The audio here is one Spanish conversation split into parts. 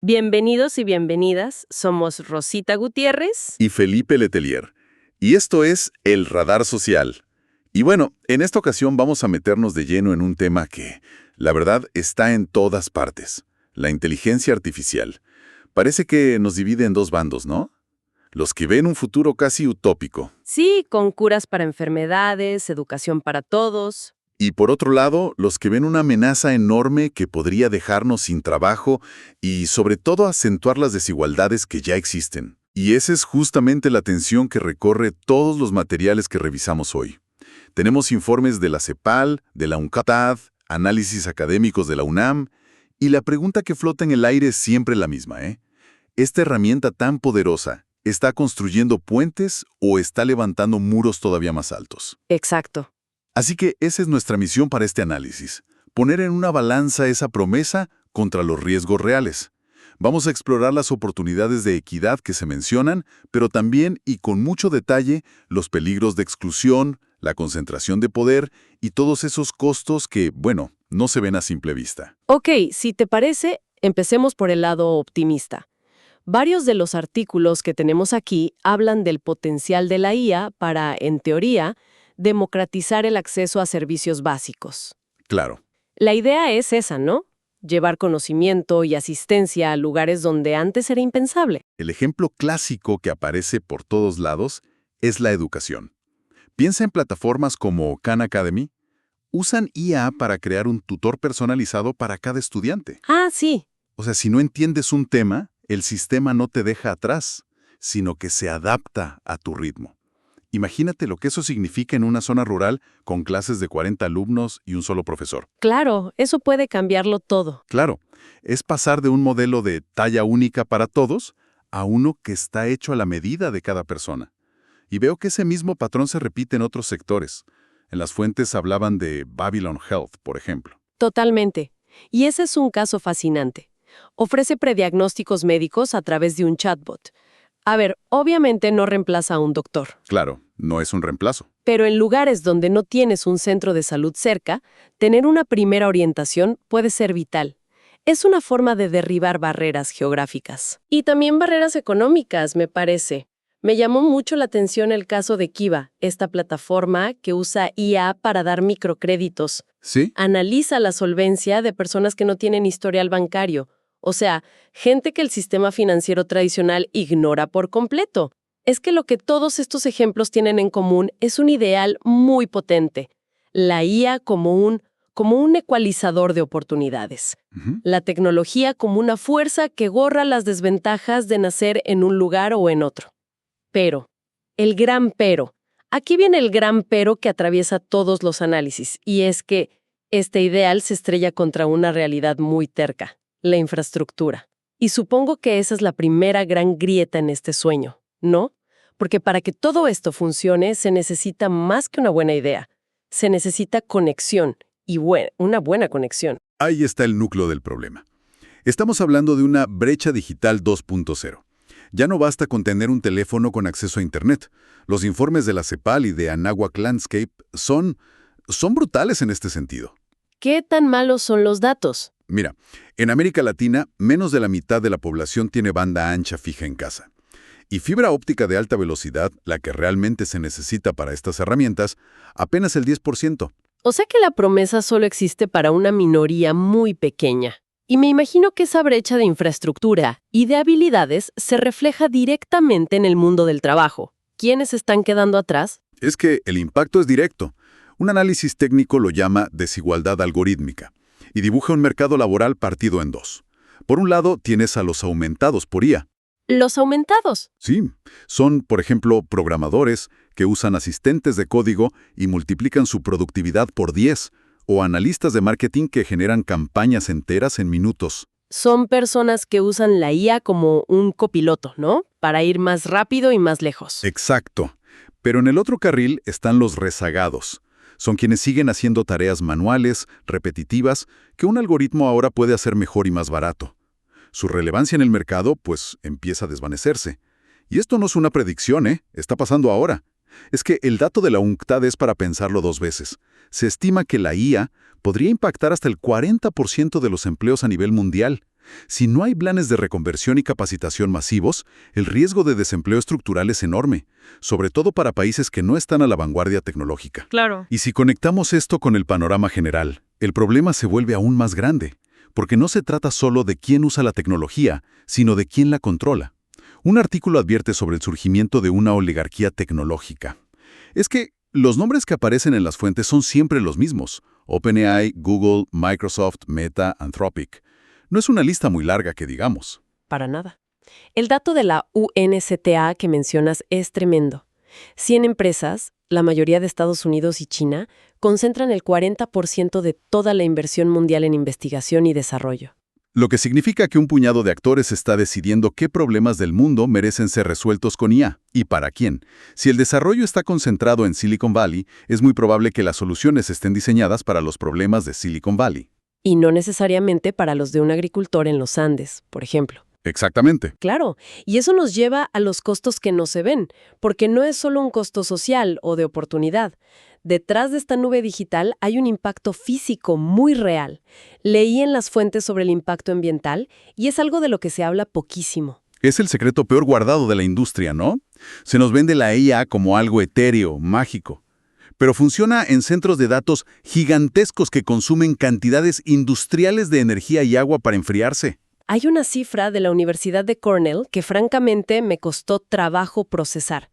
Bienvenidos y bienvenidas, somos Rosita Gutiérrez. Y Felipe Letelier. Y esto es El Radar Social. Y bueno, en esta ocasión vamos a meternos de lleno en un tema que, la verdad, está en todas partes. La inteligencia artificial. Parece que nos divide en dos bandos, ¿no? Los que ven un futuro casi utópico. Sí, con curas para enfermedades, educación para todos. Y por otro lado, los que ven una amenaza enorme que podría dejarnos sin trabajo y sobre todo acentuar las desigualdades que ya existen. Y esa es justamente la tensión que recorre todos los materiales que revisamos hoy. Tenemos informes de la CEPAL, de la UNCTAD, análisis académicos de la UNAM, y la pregunta que flota en el aire es siempre la misma, ¿eh? ¿Esta herramienta tan poderosa está construyendo puentes o está levantando muros todavía más altos? Exacto. Así que esa es nuestra misión para este análisis, poner en una balanza esa promesa contra los riesgos reales. Vamos a explorar las oportunidades de equidad que se mencionan, pero también, y con mucho detalle, los peligros de exclusión, la concentración de poder y todos esos costos que, bueno, no se ven a simple vista. Ok, si te parece, empecemos por el lado optimista. Varios de los artículos que tenemos aquí hablan del potencial de la IA para, en teoría, democratizar el acceso a servicios básicos. Claro. La idea es esa, ¿no? Llevar conocimiento y asistencia a lugares donde antes era impensable. El ejemplo clásico que aparece por todos lados es la educación. Piensa en plataformas como Khan Academy. Usan IA para crear un tutor personalizado para cada estudiante. Ah, sí. O sea, si no entiendes un tema, el sistema no te deja atrás, sino que se adapta a tu ritmo. Imagínate lo que eso significa en una zona rural con clases de 40 alumnos y un solo profesor. Claro, eso puede cambiarlo todo. Claro, es pasar de un modelo de talla única para todos a uno que está hecho a la medida de cada persona. Y veo que ese mismo patrón se repite en otros sectores. En las fuentes hablaban de Babylon Health, por ejemplo. Totalmente. Y ese es un caso fascinante. Ofrece prediagnósticos médicos a través de un chatbot. A ver, obviamente no reemplaza a un doctor. Claro, no es un reemplazo. Pero en lugares donde no tienes un centro de salud cerca, tener una primera orientación puede ser vital. Es una forma de derribar barreras geográficas. Y también barreras económicas, me parece. Me llamó mucho la atención el caso de Kiva, esta plataforma que usa IA para dar microcréditos. ¿Sí? Analiza la solvencia de personas que no tienen historial bancario. O sea, gente que el sistema financiero tradicional ignora por completo. Es que lo que todos estos ejemplos tienen en común es un ideal muy potente. La IA como un ecualizador de oportunidades. La tecnología como una fuerza que borra las desventajas de nacer en un lugar o en otro. Pero, el gran pero. Aquí viene el gran pero que atraviesa todos los análisis, y es que este ideal se estrella contra una realidad muy terca. La infraestructura. Y supongo que esa es la primera gran grieta en este sueño, ¿no? Porque para que todo esto funcione se necesita más que una buena idea. Se necesita conexión, y una buena conexión. Ahí está el núcleo del problema. Estamos hablando de una brecha digital 2.0. Ya no basta con tener un teléfono con acceso a Internet. Los informes de la CEPAL y de Anáhuac Landscape son brutales en este sentido. ¿Qué tan malos son los datos? Mira, en América Latina, menos de la mitad de la población tiene banda ancha fija en casa. Y fibra óptica de alta velocidad, la que realmente se necesita para estas herramientas, apenas el 10%. O sea que la promesa solo existe para una minoría muy pequeña. Y me imagino que esa brecha de infraestructura y de habilidades se refleja directamente en el mundo del trabajo. ¿Quiénes están quedando atrás? Es que el impacto es directo. Un análisis técnico lo llama desigualdad algorítmica y dibuja un mercado laboral partido en dos. Por un lado, tienes a los aumentados por IA. ¿Los aumentados? Sí, son, por ejemplo, programadores que usan asistentes de código y multiplican su productividad por 10, o analistas de marketing que generan campañas enteras en minutos. Son personas que usan la IA como un copiloto, ¿no? Para ir más rápido y más lejos. Exacto. Pero en el otro carril están los rezagados. Son quienes siguen haciendo tareas manuales, repetitivas, que un algoritmo ahora puede hacer mejor y más barato. Su relevancia en el mercado, pues, empieza a desvanecerse. Y esto no es una predicción, ¿eh? Está pasando ahora. Es que el dato de la UNCTAD es para pensarlo dos veces. Se estima que la IA podría impactar hasta el 40% de los empleos a nivel mundial. Si no hay planes de reconversión y capacitación masivos, el riesgo de desempleo estructural es enorme, sobre todo para países que no están a la vanguardia tecnológica. Claro. Y si conectamos esto con el panorama general, el problema se vuelve aún más grande, porque no se trata solo de quién usa la tecnología, sino de quién la controla. Un artículo advierte sobre el surgimiento de una oligarquía tecnológica. Es que los nombres que aparecen en las fuentes son siempre los mismos: OpenAI, Google, Microsoft, Meta, Anthropic. No es una lista muy larga que digamos. Para nada. El dato de la UNCTA que mencionas es tremendo. 100 empresas, la mayoría de Estados Unidos y China, concentran el 40% de toda la inversión mundial en investigación y desarrollo. Lo que significa que un puñado de actores está decidiendo qué problemas del mundo merecen ser resueltos con IA y para quién. Si el desarrollo está concentrado en Silicon Valley, es muy probable que las soluciones estén diseñadas para los problemas de Silicon Valley. Y no necesariamente para los de un agricultor en los Andes, por ejemplo. Exactamente. Claro, y eso nos lleva a los costos que no se ven, porque no es solo un costo social o de oportunidad. Detrás de esta nube digital hay un impacto físico muy real. Leí en las fuentes sobre el impacto ambiental y es algo de lo que se habla poquísimo. Es el secreto peor guardado de la industria, ¿no? Se nos vende la IA como algo etéreo, mágico. Pero funciona en centros de datos gigantescos que consumen cantidades industriales de energía y agua para enfriarse. Hay una cifra de la Universidad de Cornell que francamente me costó trabajo procesar.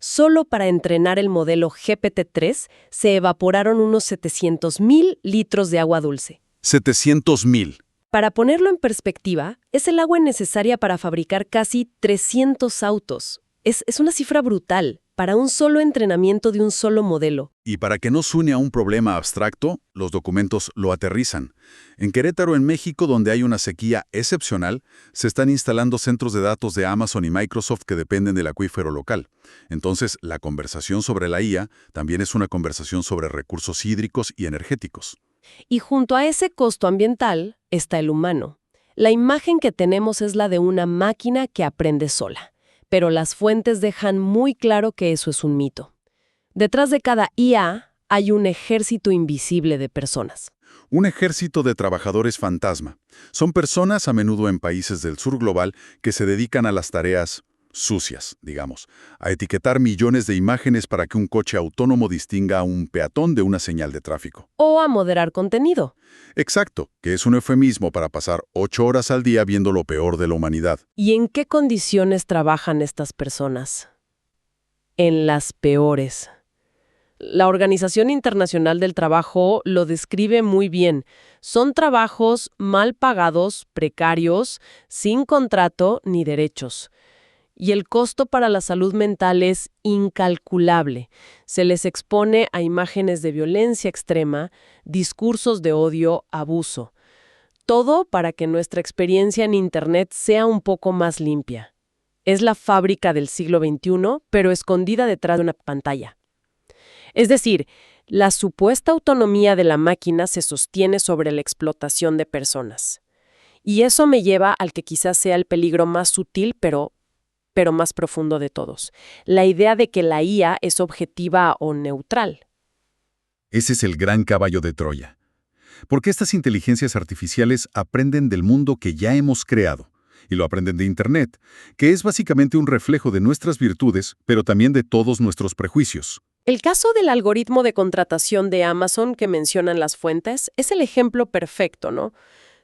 Solo para entrenar el modelo GPT-3 se evaporaron unos 700,000 litros de agua dulce. 700,000. Para ponerlo en perspectiva, es el agua necesaria para fabricar casi 300 autos. Es una cifra brutal para un solo entrenamiento de un solo modelo. Y para que no suene a un problema abstracto, los documentos lo aterrizan. En Querétaro, en México, donde hay una sequía excepcional, se están instalando centros de datos de Amazon y Microsoft que dependen del acuífero local. Entonces, la conversación sobre la IA también es una conversación sobre recursos hídricos y energéticos. Y junto a ese costo ambiental está el humano. La imagen que tenemos es la de una máquina que aprende sola. Pero las fuentes dejan muy claro que eso es un mito. Detrás de cada IA hay un ejército invisible de personas. Un ejército de trabajadores fantasma. Son personas, a menudo en países del sur global, que se dedican a las tareas sucias, digamos, a etiquetar millones de imágenes para que un coche autónomo distinga a un peatón de una señal de tráfico. O a moderar contenido. Exacto, que es un eufemismo para pasar 8 horas al día viendo lo peor de la humanidad. ¿Y en qué condiciones trabajan estas personas? En las peores. La Organización Internacional del Trabajo lo describe muy bien. Son trabajos mal pagados, precarios, sin contrato ni derechos. Y el costo para la salud mental es incalculable. Se les expone a imágenes de violencia extrema, discursos de odio, abuso. Todo para que nuestra experiencia en Internet sea un poco más limpia. Es la fábrica del siglo XXI, pero escondida detrás de una pantalla. Es decir, la supuesta autonomía de la máquina se sostiene sobre la explotación de personas. Y eso me lleva al que quizás sea el peligro más sutil, pero más profundo de todos. La idea de que la IA es objetiva o neutral. Ese es el gran caballo de Troya. Porque estas inteligencias artificiales aprenden del mundo que ya hemos creado, y lo aprenden de Internet, que es básicamente un reflejo de nuestras virtudes, pero también de todos nuestros prejuicios. El caso del algoritmo de contratación de Amazon que mencionan las fuentes es el ejemplo perfecto, ¿no?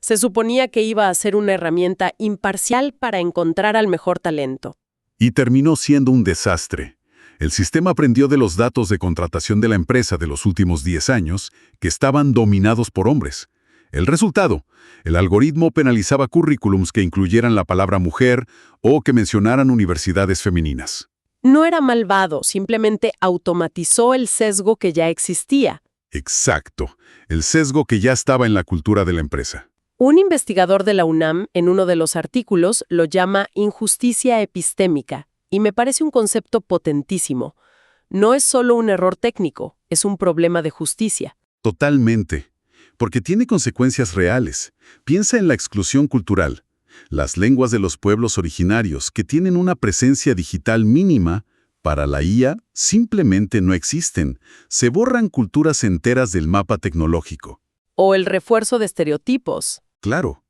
Se suponía que iba a ser una herramienta imparcial para encontrar al mejor talento. Y terminó siendo un desastre. El sistema aprendió de los datos de contratación de la empresa de los últimos 10 años, que estaban dominados por hombres. El resultado, el algoritmo penalizaba currículums que incluyeran la palabra mujer o que mencionaran universidades femeninas. No era malvado, simplemente automatizó el sesgo que ya existía. Exacto, el sesgo que ya estaba en la cultura de la empresa. Un investigador de la UNAM, en uno de los artículos, lo llama injusticia epistémica, y me parece un concepto potentísimo. No es solo un error técnico, es un problema de justicia. Totalmente, porque tiene consecuencias reales. Piensa en la exclusión cultural. Las lenguas de los pueblos originarios que tienen una presencia digital mínima, para la IA simplemente no existen. Se borran culturas enteras del mapa tecnológico. O el refuerzo de estereotipos. Claro.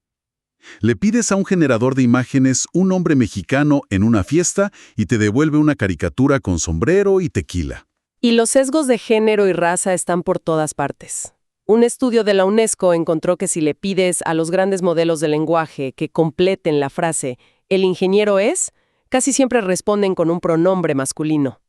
Le pides a un generador de imágenes un hombre mexicano en una fiesta y te devuelve una caricatura con sombrero y tequila. Y los sesgos de género y raza están por todas partes. Un estudio de la UNESCO encontró que si le pides a los grandes modelos de lenguaje que completen la frase «el ingeniero es», casi siempre responden con un pronombre masculino.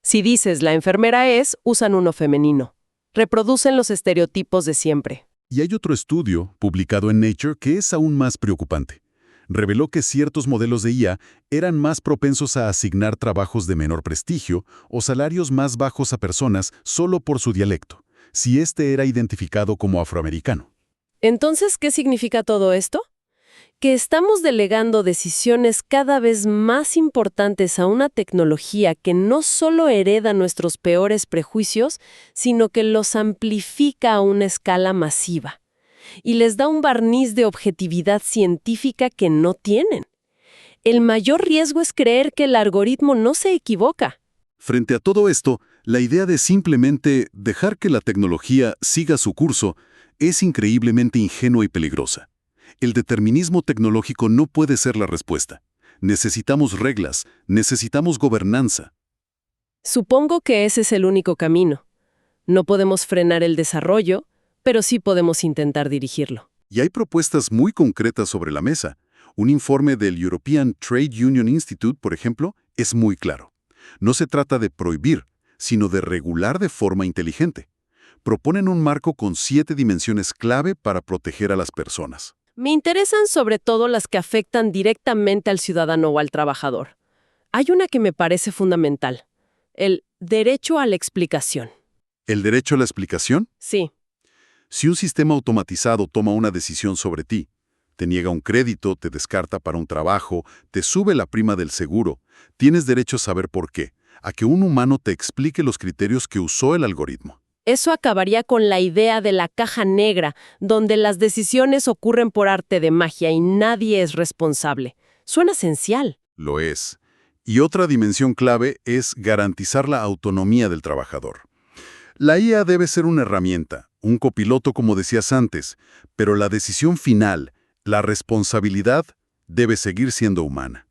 Si dices «la enfermera es», usan uno femenino. Reproducen los estereotipos de siempre. Y hay otro estudio, publicado en Nature, que es aún más preocupante. Reveló que ciertos modelos de IA eran más propensos a asignar trabajos de menor prestigio o salarios más bajos a personas solo por su dialecto, si éste era identificado como afroamericano. Entonces, ¿qué significa todo esto? Que estamos delegando decisiones cada vez más importantes a una tecnología que no solo hereda nuestros peores prejuicios, sino que los amplifica a una escala masiva y les da un barniz de objetividad científica que no tienen. El mayor riesgo es creer que el algoritmo no se equivoca. Frente a todo esto, la idea de simplemente dejar que la tecnología siga su curso es increíblemente ingenua y peligrosa. El determinismo tecnológico no puede ser la respuesta. Necesitamos reglas, necesitamos gobernanza. Supongo que ese es el único camino. No podemos frenar el desarrollo, pero sí podemos intentar dirigirlo. Y hay propuestas muy concretas sobre la mesa. Un informe del European Trade Union Institute, por ejemplo, es muy claro. No se trata de prohibir, sino de regular de forma inteligente. Proponen un marco con 7 dimensiones clave para proteger a las personas. Me interesan sobre todo las que afectan directamente al ciudadano o al trabajador. Hay una que me parece fundamental: el derecho a la explicación. ¿El derecho a la explicación? Sí. Si un sistema automatizado toma una decisión sobre ti, te niega un crédito, te descarta para un trabajo, te sube la prima del seguro, tienes derecho a saber por qué, a que un humano te explique los criterios que usó el algoritmo. Eso acabaría con la idea de la caja negra, donde las decisiones ocurren por arte de magia y nadie es responsable. Suena esencial. Lo es. Y otra dimensión clave es garantizar la autonomía del trabajador. La IA debe ser una herramienta, un copiloto como decías antes, pero la decisión final, la responsabilidad, debe seguir siendo humana.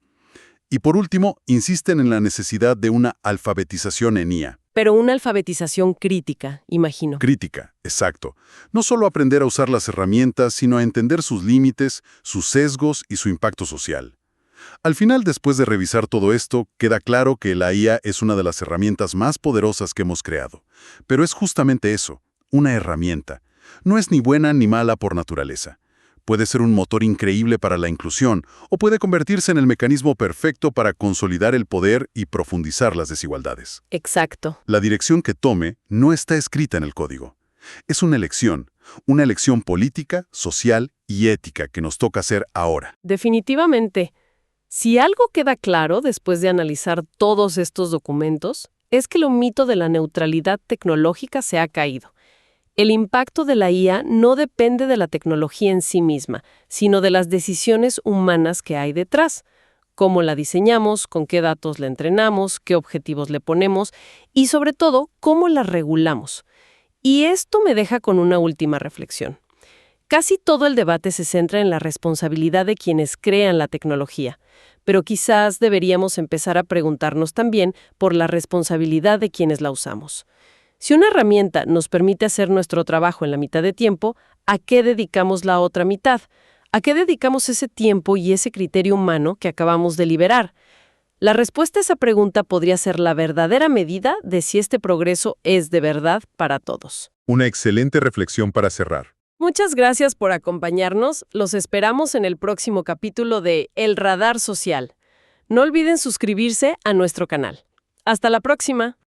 Y por último, insisten en la necesidad de una alfabetización en IA. Pero una alfabetización crítica, imagino. Crítica, exacto. No solo aprender a usar las herramientas, sino a entender sus límites, sus sesgos y su impacto social. Al final, después de revisar todo esto, queda claro que la IA es una de las herramientas más poderosas que hemos creado. Pero es justamente eso, una herramienta. No es ni buena ni mala por naturaleza. Puede ser un motor increíble para la inclusión o puede convertirse en el mecanismo perfecto para consolidar el poder y profundizar las desigualdades. Exacto. La dirección que tome no está escrita en el código. Es una elección política, social y ética que nos toca hacer ahora. Definitivamente. Si algo queda claro después de analizar todos estos documentos, es que el mito de la neutralidad tecnológica se ha caído. El impacto de la IA no depende de la tecnología en sí misma, sino de las decisiones humanas que hay detrás. Cómo la diseñamos, con qué datos la entrenamos, qué objetivos le ponemos y, sobre todo, cómo la regulamos. Y esto me deja con una última reflexión. Casi todo el debate se centra en la responsabilidad de quienes crean la tecnología, pero quizás deberíamos empezar a preguntarnos también por la responsabilidad de quienes la usamos. Si una herramienta nos permite hacer nuestro trabajo en la mitad de tiempo, ¿a qué dedicamos la otra mitad? ¿A qué dedicamos ese tiempo y ese criterio humano que acabamos de liberar? La respuesta a esa pregunta podría ser la verdadera medida de si este progreso es de verdad para todos. Una excelente reflexión para cerrar. Muchas gracias por acompañarnos. Los esperamos en el próximo capítulo de El Radar Social. No olviden suscribirse a nuestro canal. Hasta la próxima.